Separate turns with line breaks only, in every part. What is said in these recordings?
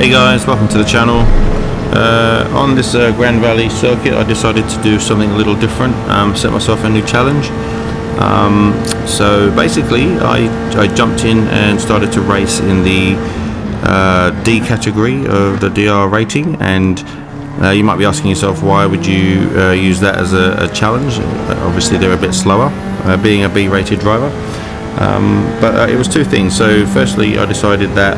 Hey guys, welcome to the channel. On this Grand Valley circuit I decided to do something a little different, set myself a new challenge. So basically I jumped in and started to race in the D category of the DR rating, and you might be asking yourself, why would you use that as a challenge? Obviously they're a bit slower, being a B rated driver. But it was two things. So firstly I decided that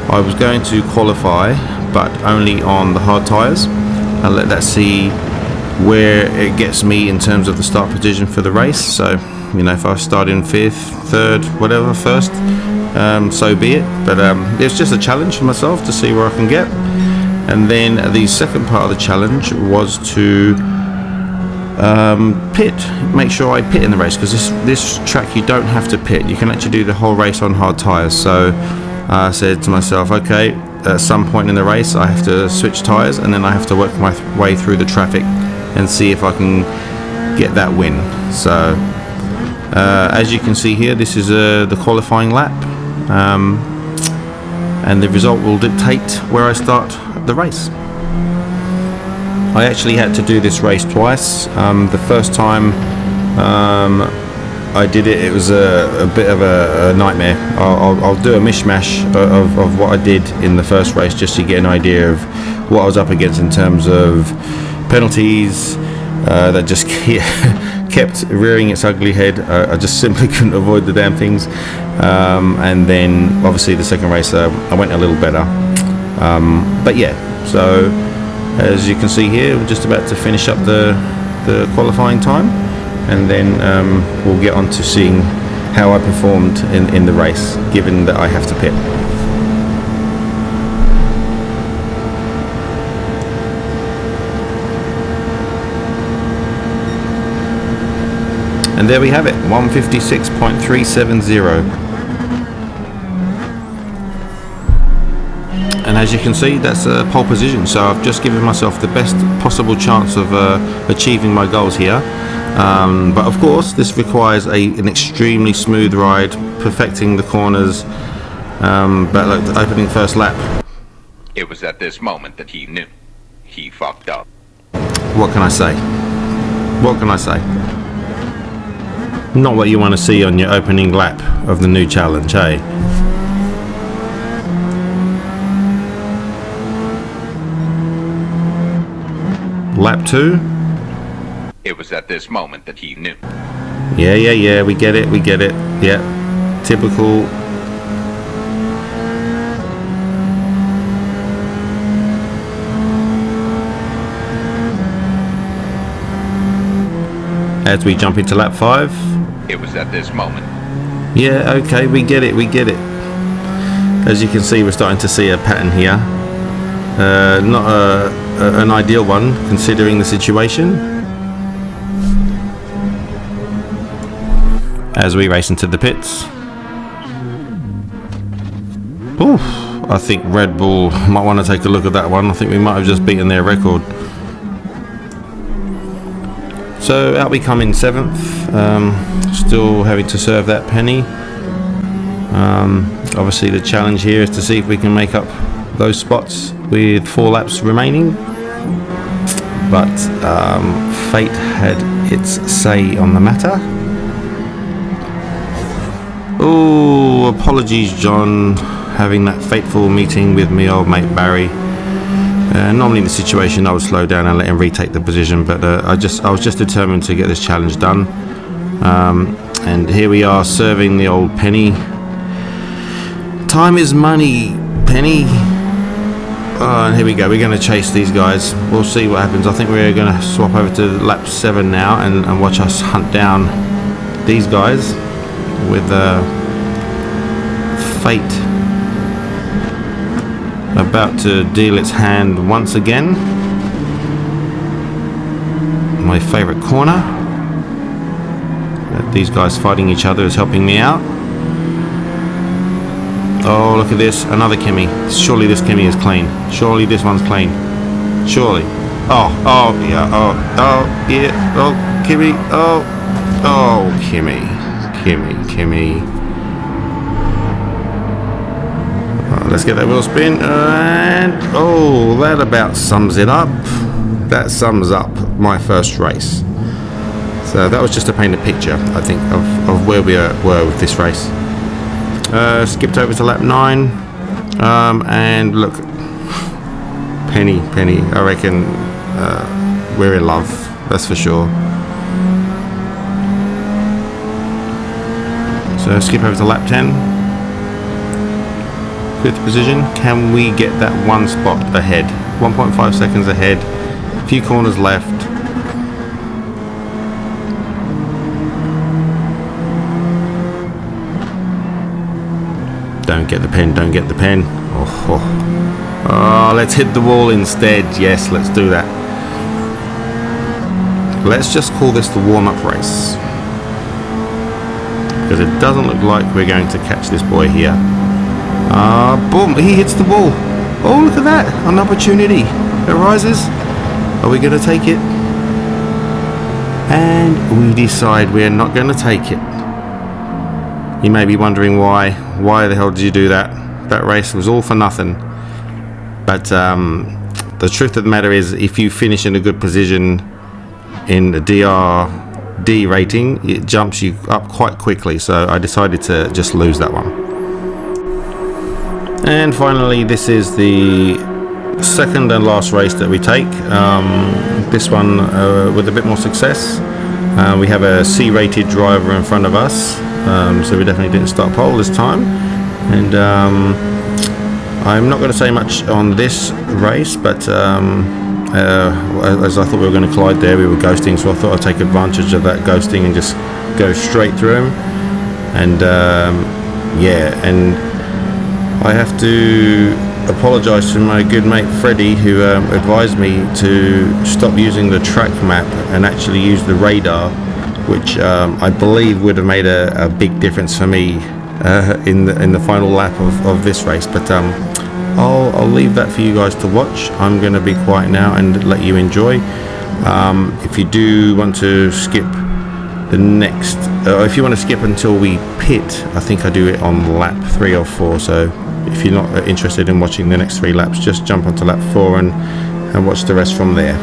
I was going to qualify, but only on the hard tyres, and let that see where it gets me in terms of the start position for the race. So, you know, if I start in 5th, 3rd, whatever, 1st, so be it. But it's just a challenge for myself to see where I can get. And then the second part of the challenge was to pit, make sure I pit in the race, because this track you don't have to pit. You can actually do the whole race on hard tyres. So I said to myself, okay, at some point in the race I have to switch tyres, and then I have to work my way through the traffic and see if I can get that win. So as you can see here, this is the qualifying lap, and the result will dictate where I start the race. I actually had to do this race twice. The first time I did it, it was a bit of a nightmare. I'll do a mishmash of what I did in the first race, just to get an idea of what I was up against in terms of penalties that just kept rearing its ugly head. I just simply couldn't avoid the damn things. And then obviously the second race I went a little better. But yeah, so as you can see here, we're just about to finish up the qualifying time, and then we'll get on to seeing how I performed in the race, given that I have to pit. And there we have it, 156.370. And as you can see, that's a pole position, so I've just given myself the best possible chance of achieving my goals here. But of course this requires an extremely smooth ride, perfecting the corners. But look, the opening first lap.
It was at this moment that he knew he fucked up.
What can I say? What can I say? Not what you want to see on your opening lap of the new challenge, hey? Lap 2.
It was at this moment that he knew.
Yeah, we get it. Yeah, typical. As we jump into lap 5.
It was at this moment.
Yeah, okay, we get it. As you can see, we're starting to see a pattern here. Not an ideal one considering the situation. As we race into the pits. Oof, I think Red Bull might want to take a look at that one. I think we might have just beaten their record. So out we come in 7th, still having to serve that penny. Obviously the challenge here is to see if we can make up those spots with 4 laps remaining. But fate had its say on the matter. Oh, apologies John, having that fateful meeting with me old mate Barry. Normally in the situation I would slow down and let him retake the position, but I was just determined to get this challenge done. And here we are serving the old penny. Time is money, penny. And here we go, we're going to chase these guys. We'll see what happens. I think we're going to swap over to lap 7 now and watch us hunt down these guys with fate about to deal its hand once again. My favourite corner. These guys fighting each other is helping me out. Oh, look at this, another Kimmy. Surely this Kimmy is clean. Surely this one's clean. Surely. Oh, yeah, yeah, oh, Kimmy, oh, Kimmy. Let's get that wheel spin, and oh, that about sums it up. That sums up my first race. So that was just to paint a picture, I think, of where we were with this race. Skipped over to lap 9, and look, Penny, I reckon we're in love, that's for sure. So skip over to lap 10. 5th position. Can we get that one spot ahead? 1.5 seconds ahead. A few corners left. Don't get the pen, don't get the pen. Oh, let's hit the wall instead. Yes, let's do that. Let's just call this the warm-up race, because it doesn't look like we're going to catch this boy here. Boom, he hits the wall. Oh, look at that, an opportunity arises. Are we going to take it? And we decide we're not going to take it. You may be wondering why the hell did you do that? That race was all for nothing. But the truth of the matter is, if you finish in a good position in the DRD rating, it jumps you up quite quickly, so I decided to just lose that one. And finally, this is the second and last race that we take. This one with a bit more success. We have a C-rated driver in front of us, so we definitely didn't start pole this time. And I'm not going to say much on this race, but as I thought we were going to collide there, we were ghosting, so I thought I'd take advantage of that ghosting and just go straight through him. And yeah, and I have to apologise to my good mate Freddie, who advised me to stop using the track map and actually use the radar, which I believe would have made a big difference for me in the final lap of this race. But I'll leave that for you guys to watch. I'm going to be quiet now and let you enjoy. If you do want to skip the next, if you want to skip until we pit, I think I do it on lap 3 or 4. So if you're not interested in watching the next 3 laps, just jump onto lap 4 and watch the rest from there.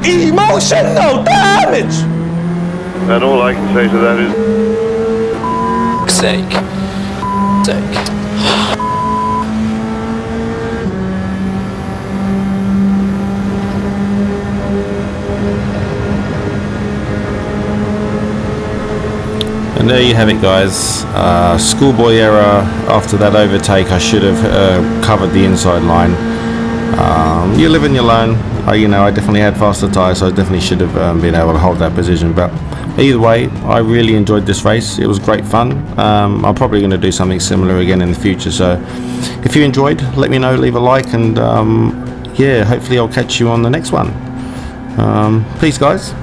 Emotional damage!
And all I can say to that is...
Sake.
And there you have it, guys. Schoolboy error. After that overtake, I should have covered the inside line. You live and you learn. I definitely had faster tyres, so I definitely should have been able to hold that position. But either way, I really enjoyed this race. It was great fun. I'm probably going to do something similar again in the future. So if you enjoyed, let me know, leave a like, and yeah, hopefully I'll catch you on the next one. Peace, guys.